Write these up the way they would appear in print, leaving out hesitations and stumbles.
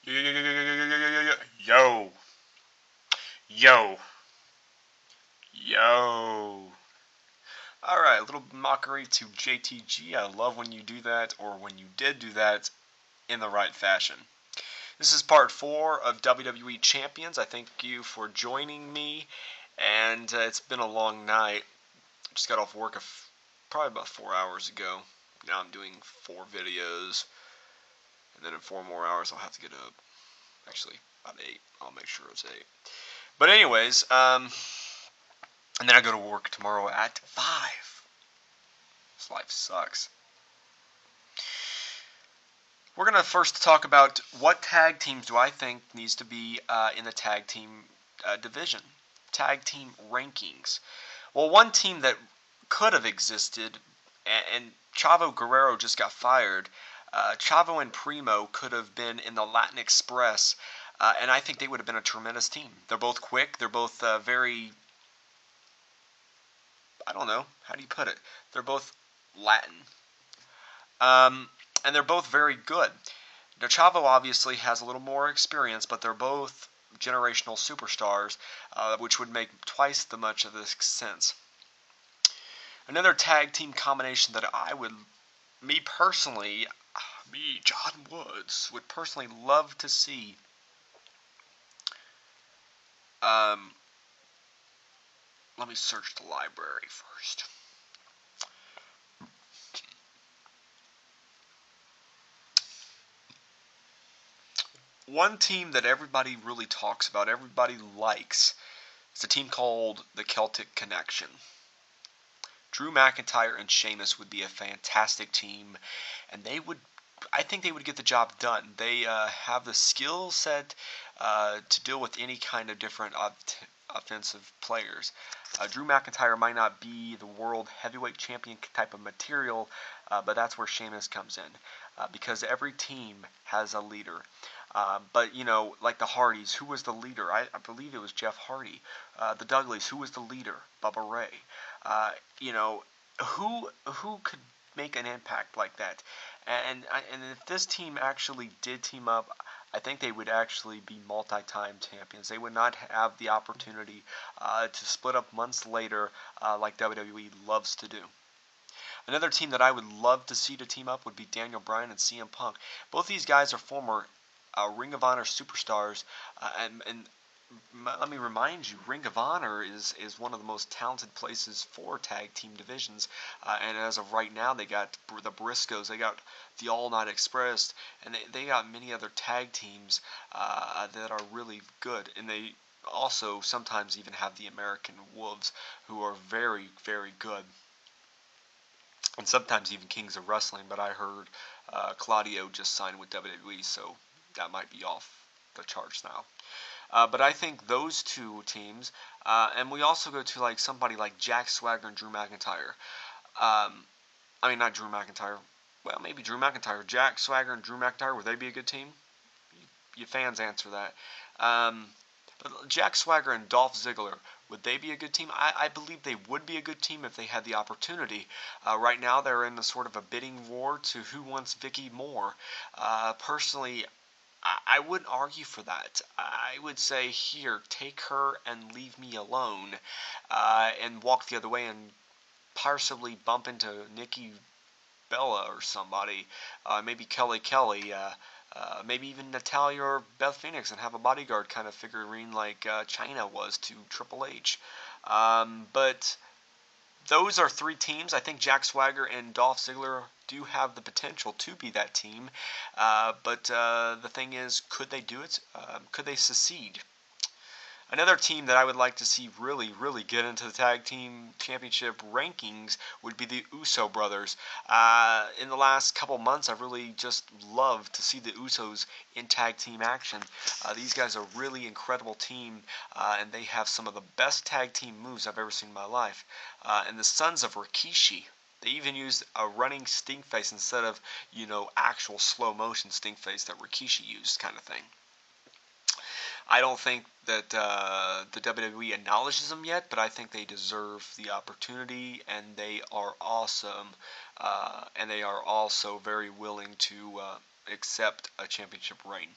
Yo, yo, yo. Alright, a little mockery to JTG. I love when you do that, or when you did do that, in the right fashion. This is part 4 of WWE Champions. I thank you for joining me, and it's been a long night. Just got off work probably about 4 hours ago. Now I'm doing 4 videos, and then in 4 more hours I'll have to get up. Actually, about 8. I'll make sure it's 8. But anyways, and then I go to work tomorrow at 5. This life sucks. We're going to first talk about what tag teams do I think needs to be in the tag team division. Tag team rankings. Well, one team that could have existed, and Chavo Guerrero just got fired. Chavo and Primo could have been in the Latin Express, and I think they would have been a tremendous team. They're both quick. They're both very, I don't know, how do you put it? They're both Latin. And they're both very good. Now, Chavo obviously has a little more experience, but they're both generational superstars, which would make twice the much of this sense. Another tag team combination that I would, me personally, John Woods, would personally love to see. Let me search the library first. One team that everybody really talks about, everybody likes, is a team called the Celtic Connection. Drew McIntyre and Sheamus would be a fantastic team, and I think they would get the job done. They have the skill set to deal with any kind of different offensive players. Drew McIntyre might not be the world heavyweight champion type of material, but that's where Sheamus comes in, because every team has a leader. But, like the Hardys, who was the leader? I believe it was Jeff Hardy. The Dudleys, who was the leader? Bubba Ray. Uh, you know, who could make an impact like that? And if this team actually did team up, I think they would actually be multi-time champions. They would not have the opportunity to split up months later like WWE loves to do. Another team that I would love to see to team up would be Daniel Bryan and CM Punk. Both these guys are former Ring of Honor superstars, and let me remind you, Ring of Honor is one of the most talented places for tag team divisions. And as of right now, they got the Briscoes, they got the All Night Express, and they got many other tag teams that are really good. And they also sometimes even have the American Wolves, who are very, very good. And sometimes even Kings of Wrestling, but I heard Claudio just signed with WWE, so that might be off the charts now. But I think those two teams, and we also go to like somebody like Jack Swagger and Drew McIntyre. I mean, not Drew McIntyre. Well, maybe Drew McIntyre. Jack Swagger and Drew McIntyre, would they be a good team? You fans answer that. But Jack Swagger and Dolph Ziggler, would they be a good team? I believe they would be a good team if they had the opportunity. Right now, they're in a sort of a bidding war to who wants Vicky more. Personally, I wouldn't argue for that. I would say, here, take her and leave me alone, and walk the other way and possibly bump into Nikki Bella or somebody, maybe Kelly Kelly, maybe even Natalia or Beth Phoenix, and have a bodyguard kind of figurine like Chyna was to Triple H. But those are three teams. I think Jack Swagger and Dolph Ziggler do have the potential to be that team. But the thing is, could they do it? Could they succeed? Another team that I would like to see really, really get into the tag team championship rankings would be the Uso brothers. In the last couple months, I've really just loved to see the Usos in tag team action. These guys are a really incredible team, and they have some of the best tag team moves I've ever seen in my life. And the Sons of Rikishi, they even used a running stink face instead of, actual slow motion stink face that Rikishi used, kind of thing. I don't think that the WWE acknowledges them yet, but I think they deserve the opportunity, and they are awesome, and they are also very willing to accept a championship reign.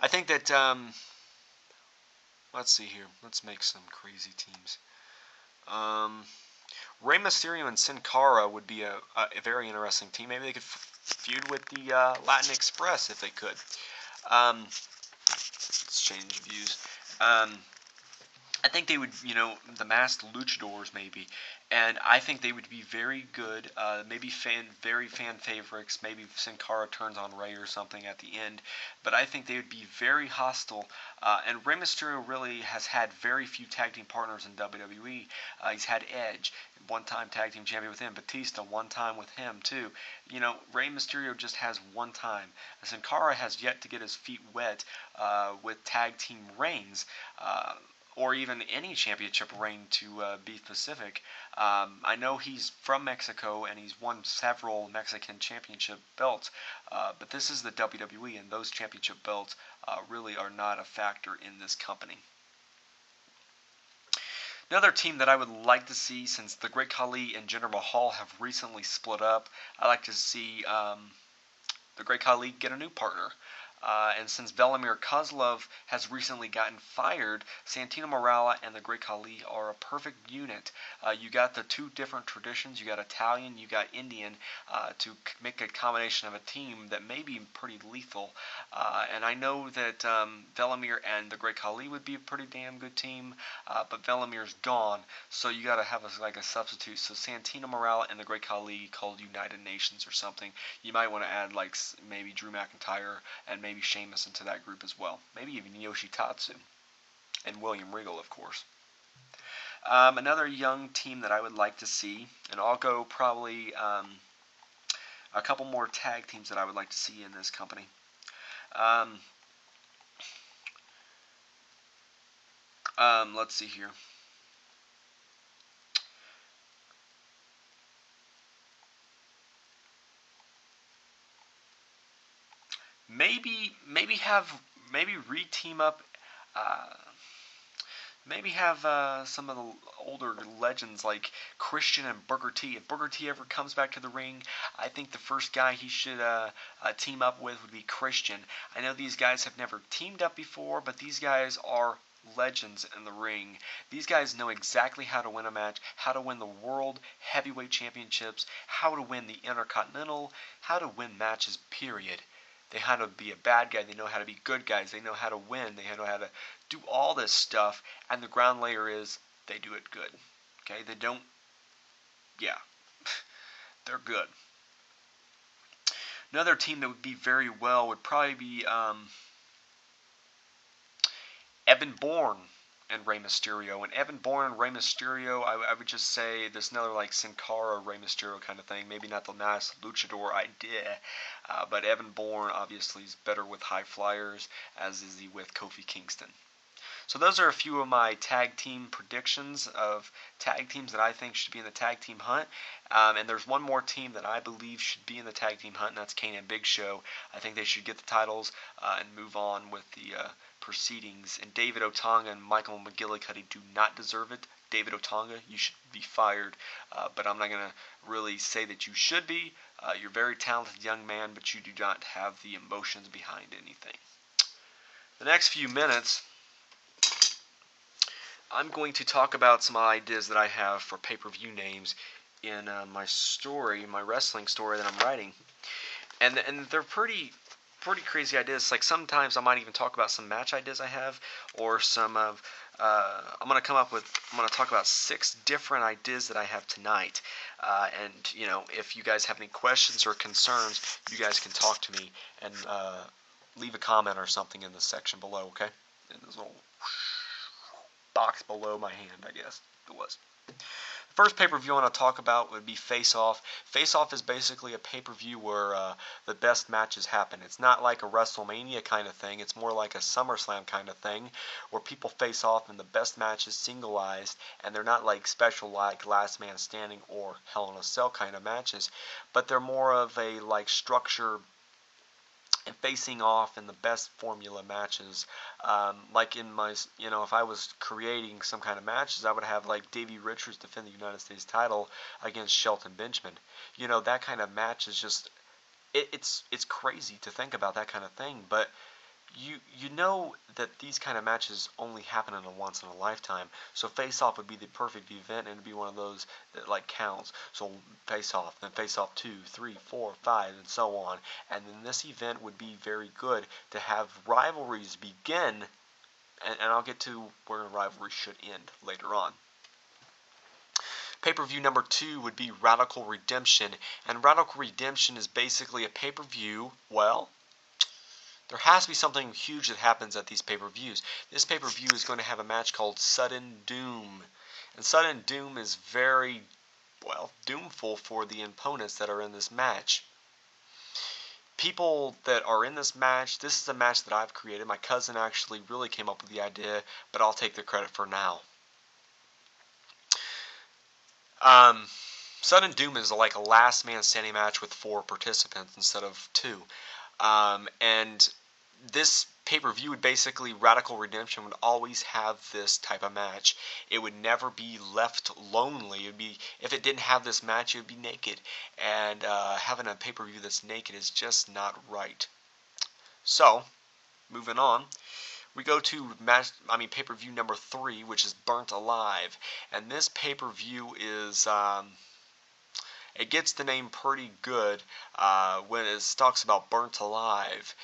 I think that let's see here. Let's make some crazy teams. Um, Rey Mysterio and Sin Cara would be a very interesting team. Maybe they could feud with the Latin Express if they could. Let's change views. I think they would, the masked luchadors maybe, and I think they would be very good. Maybe very fan favorites. Maybe Sin Cara turns on Rey or something at the end, but I think they would be very hostile. And Rey Mysterio really has had very few tag team partners in WWE. He's had Edge, one-time tag team champion with him. Batista, one time with him too. Rey Mysterio just has one time. Sin Cara has yet to get his feet wet with tag team reigns. Or even any championship reign to be specific. I know he's from Mexico and he's won several Mexican championship belts, but this is the WWE, and those championship belts really are not a factor in this company. Another team that I would like to see, since the Great Khali and Jinder Mahal have recently split up, I'd like to see the Great Khali get a new partner. And since Velimir Kozlov has recently gotten fired, Santino Marella and the Great Khali are a perfect unit. You got the two different traditions. You got Italian, you got Indian, to make a combination of a team that may be pretty lethal. And I know that Velimir and the Great Khali would be a pretty damn good team, but Velimir's gone, so you got to have a substitute. So Santino Marella and the Great Khali called United Nations or something. You might want to add maybe Drew McIntyre and maybe Sheamus into that group as well. Maybe even Yoshitatsu. And William Regal, of course. Another young team that I would like to see, and I'll go probably a couple more tag teams that I would like to see in this company. Let's see here. Maybe re-team up. Maybe have some of the older legends like Christian and Booker T. If Booker T ever comes back to the ring, I think the first guy he should team up with would be Christian. I know these guys have never teamed up before, but these guys are legends in the ring. These guys know exactly how to win a match, how to win the World Heavyweight Championships, how to win the Intercontinental, how to win matches, period. They know how to be a bad guy. They know how to be good guys. They know how to win. They know how to do all this stuff. And the ground layer is they do it good. Okay? They don't. Yeah. They're good. Another team that would be very well would probably be Evan Bourne and Rey Mysterio. And Evan Bourne and Rey Mysterio, I would just say there's another Sin Cara, Rey Mysterio kind of thing. Maybe not the nice luchador idea, but Evan Bourne obviously is better with high flyers, as is he with Kofi Kingston. So those are a few of my tag team predictions of tag teams that I think should be in the tag team hunt. And there's one more team that I believe should be in the tag team hunt, and that's Kane and Big Show. I think they should get the titles and move on with the proceedings. And David Otunga and Michael McGillicuddy do not deserve it. David Otunga, you should be fired. But I'm not going to really say that you should be. You're a very talented young man, but you do not have the emotions behind anything. The next few minutes, I'm going to talk about some ideas that I have for pay-per-view names in my story, my wrestling story that I'm writing. And they're pretty crazy ideas. Like sometimes I might even talk about some match ideas I have, or some of I'm going to talk about 6 different ideas that I have tonight. And if you guys have any questions or concerns, you guys can talk to me and leave a comment or something in the section below, okay? In this little box below my hand, I guess it was. The first pay-per-view I want to talk about would be Face Off. Face Off is basically a pay-per-view where the best matches happen. It's not like a WrestleMania kind of thing. It's more like a SummerSlam kind of thing where people face off and the best matches singleized, and they're not like special like Last Man Standing or Hell in a Cell kind of matches, but they're more of a structure and facing off in the best formula matches. Like in my, if I was creating some kind of matches, I would have Davey Richards defend the United States title against Shelton Benjamin. That kind of match is just, it's crazy to think about that kind of thing, but you know that these kind of matches only happen in a once in a lifetime. So Face Off would be the perfect event, and it'd be one of those that like counts. So Face Off, then Face Off 2, 3, 4, 5, and so on. And then this event would be very good to have rivalries begin, and I'll get to where a rivalry should end later on. Pay-per-view number 2 would be Radical Redemption, and Radical Redemption is basically a pay-per-view, well, there has to be something huge that happens at these pay-per-views. This pay-per-view is going to have a match called Sudden Doom. And Sudden Doom is very, well, doomful for the opponents that are in this match. People that are in this match, this is a match that I've created. My cousin actually really came up with the idea, but I'll take the credit for now. Sudden Doom is like a last man standing match with 4 participants instead of 2. And this pay-per-view would basically, Radical Redemption would always have this type of match. It would never be left lonely. It would be, if it didn't have this match, it would be naked. And having a pay-per-view that's naked is just not right. So, moving on, we go to pay-per-view number 3, which is Burnt Alive. And this pay-per-view is, it gets the name pretty good when it talks about Burnt Alive.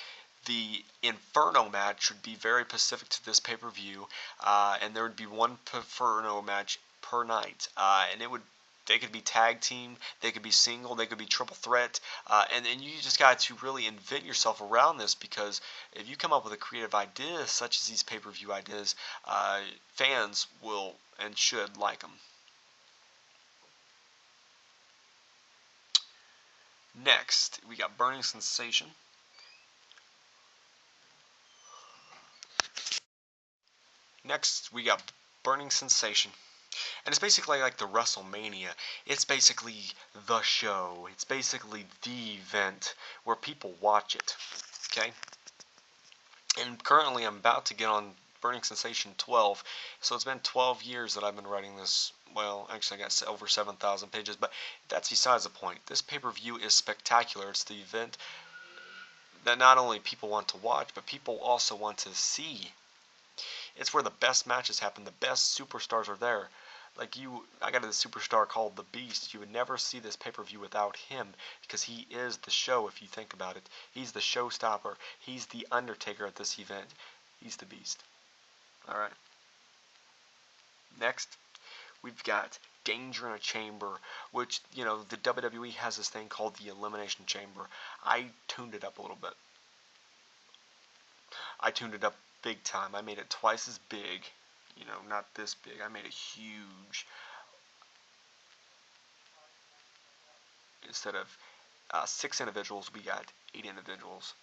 The Inferno match would be very specific to this pay-per-view, and there would be one Inferno match per night, and they could be tag team, they could be single, they could be triple threat, and you just got to really invent yourself around this, because if you come up with a creative idea such as these pay-per-view ideas, fans will and should like them. Next, we got Burning Sensation. Next, we got Burning Sensation. And it's basically like the WrestleMania. It's basically the show. It's basically the event where people watch it. Okay? And currently I'm about to get on Burning Sensation 12. So it's been 12 years that I've been writing this. Well, actually I got over 7,000 pages, but that's besides the point. This pay-per-view is spectacular. It's the event that not only people want to watch, but people also want to see. It's where the best matches happen. The best superstars are there. I got a superstar called The Beast. You would never see this pay-per-view without him, because he is the show, if you think about it. He's the showstopper. He's the Undertaker at this event. He's the Beast. Alright. Next, we've got Danger in a Chamber, which, the WWE has this thing called the Elimination Chamber. I tuned it up a little bit. I tuned it up big time. I made it twice as big. Not this big. I made it huge. Instead of 6 individuals, we got 8 individuals.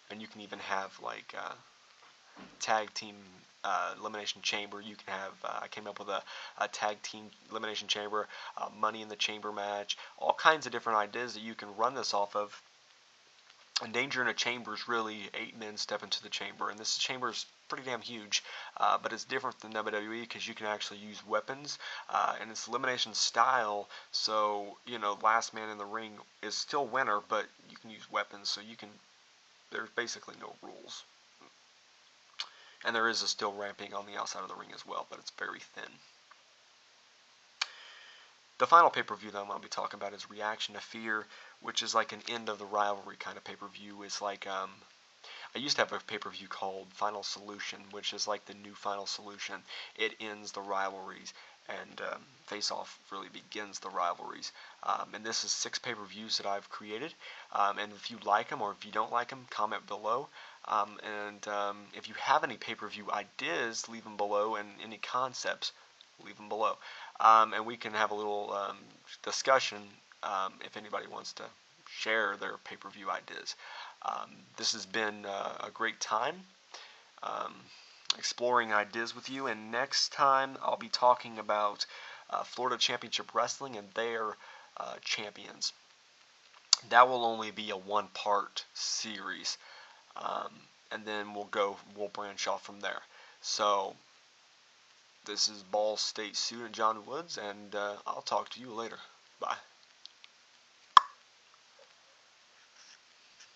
And you can even have like tag team elimination chamber. You can have, I came up with a tag team elimination chamber, money in the chamber match, all kinds of different ideas that you can run this off of. And Danger in a Chamber is really 8 men step into the chamber, and this chamber is pretty damn huge, but it's different than WWE because you can actually use weapons, and it's elimination style, so, last man in the ring is still winner, but you can use weapons, so there's basically no rules. And there is a steel ramping on the outside of the ring as well, but it's very thin. The final pay-per-view that I'm going to be talking about is Reaction to Fear, which is like an end of the rivalry kind of pay-per-view. It's like, I used to have a pay-per-view called Final Solution, which is like the new Final Solution. It ends the rivalries, and Face Off really begins the rivalries. And this is 6 pay-per-views that I've created. And if you like them or if you don't like them, comment below. If you have any pay-per-view ideas, leave them below, and any concepts, leave them below. And we can have a little discussion if anybody wants to share their pay-per-view ideas. This has been a great time exploring ideas with you, and next time I'll be talking about Florida Championship Wrestling and their champions. That will only be a 1-part series, and then we'll branch off from there. So this is Ball State student John Woods, and I'll talk to you later. Bye.